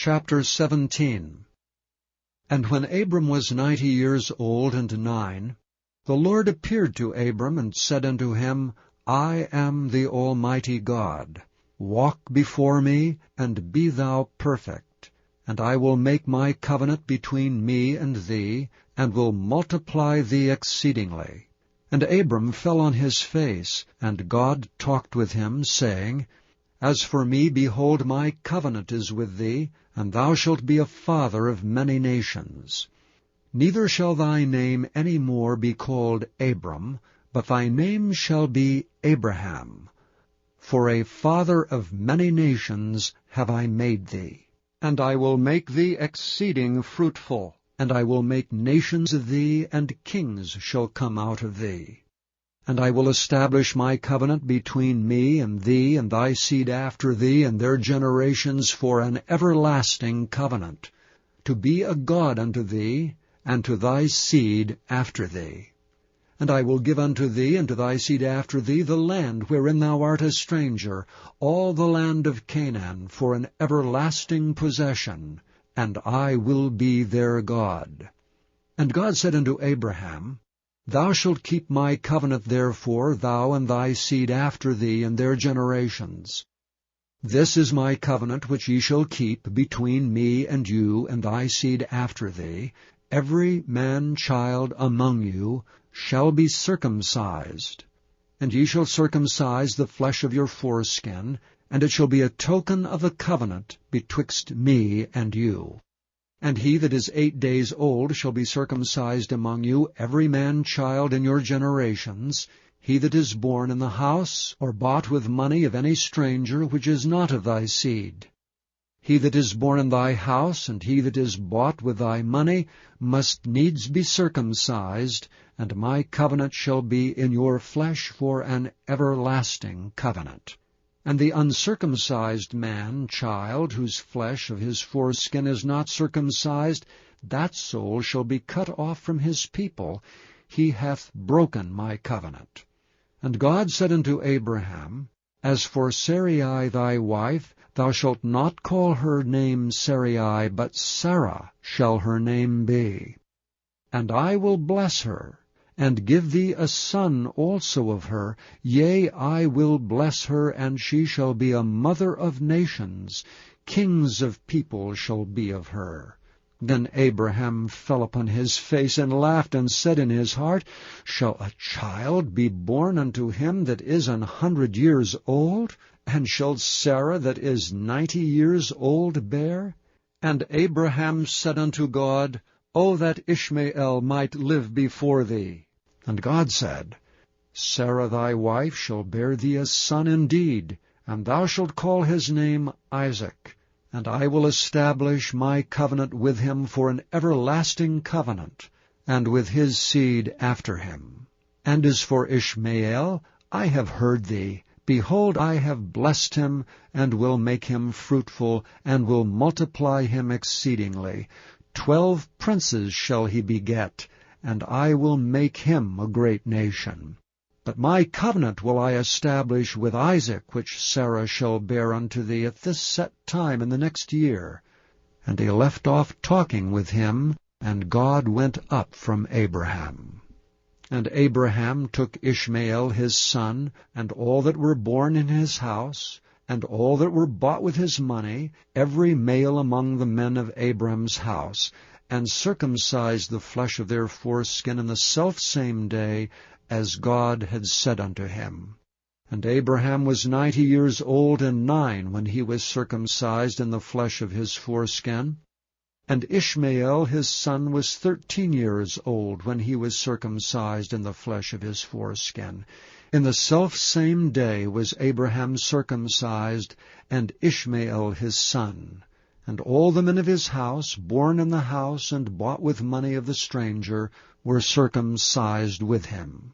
Chapter 17. And when Abram was 90 years old and 9, the Lord appeared to Abram and said unto him, I am the Almighty God. Walk before me, and be thou perfect. And I will make my covenant between me and thee, and will multiply thee exceedingly. And Abram fell on his face, and God talked with him, saying, As for me, behold, my covenant is with thee, and thou shalt be a father of many nations. Neither shall thy name any more be called Abram, but thy name shall be Abraham. For a father of many nations have I made thee. And I will make thee exceeding fruitful, and I will make nations of thee, and kings shall come out of thee. And I will establish my covenant between me and thee and thy seed after thee and their generations for an everlasting covenant, to be a God unto thee, and to thy seed after thee. And I will give unto thee and to thy seed after thee the land wherein thou art a stranger, all the land of Canaan, for an everlasting possession, and I will be their God. And God said unto Abraham, Thou shalt keep my covenant therefore, thou and thy seed after thee and their generations. This is my covenant which ye shall keep between me and you and thy seed after thee. Every man-child among you shall be circumcised. And ye shall circumcise the flesh of your foreskin, and it shall be a token of the covenant betwixt me and you. And he that is 8 days old shall be circumcised among you, every man-child in your generations, he that is born in the house or bought with money of any stranger which is not of thy seed. He that is born in thy house, and he that is bought with thy money, must needs be circumcised, and my covenant shall be in your flesh for an everlasting covenant. And the uncircumcised man-child, whose flesh of his foreskin is not circumcised, that soul shall be cut off from his people. He hath broken my covenant. And God said unto Abraham, As for Sarai thy wife, thou shalt not call her name Sarai, but Sarah shall her name be. And I will bless her, and give thee a son also of her. Yea, I will bless her, and she shall be a mother of nations. Kings of people shall be of her. Then Abraham fell upon his face and laughed, and said in his heart, Shall a child be born unto him that is 100 years old? And shall Sarah that is 90 years old bear? And Abraham said unto God, O that Ishmael might live before thee. And God said, Sarah thy wife shall bear thee a son indeed, and thou shalt call his name Isaac. And I will establish my covenant with him for an everlasting covenant, and with his seed after him. And as for Ishmael, I have heard thee. Behold, I have blessed him, and will make him fruitful, and will multiply him exceedingly. 12 princes shall he beget, and I will make him a great nation. But my covenant will I establish with Isaac, which Sarah shall bear unto thee at this set time in the next year. And he left off talking with him, and God went up from Abraham. And Abraham took Ishmael his son, and all that were born in his house, and all that were bought with his money, every male among the men of Abram's house, and circumcised the flesh of their foreskin in the selfsame day, as God had said unto him. And Abraham was 90 years old and 9 when he was circumcised in the flesh of his foreskin. And Ishmael his son was 13 years old when he was circumcised in the flesh of his foreskin. In the selfsame day was Abraham circumcised, and Ishmael his son. And all the men of his house, born in the house and bought with money of the stranger, were circumcised with him.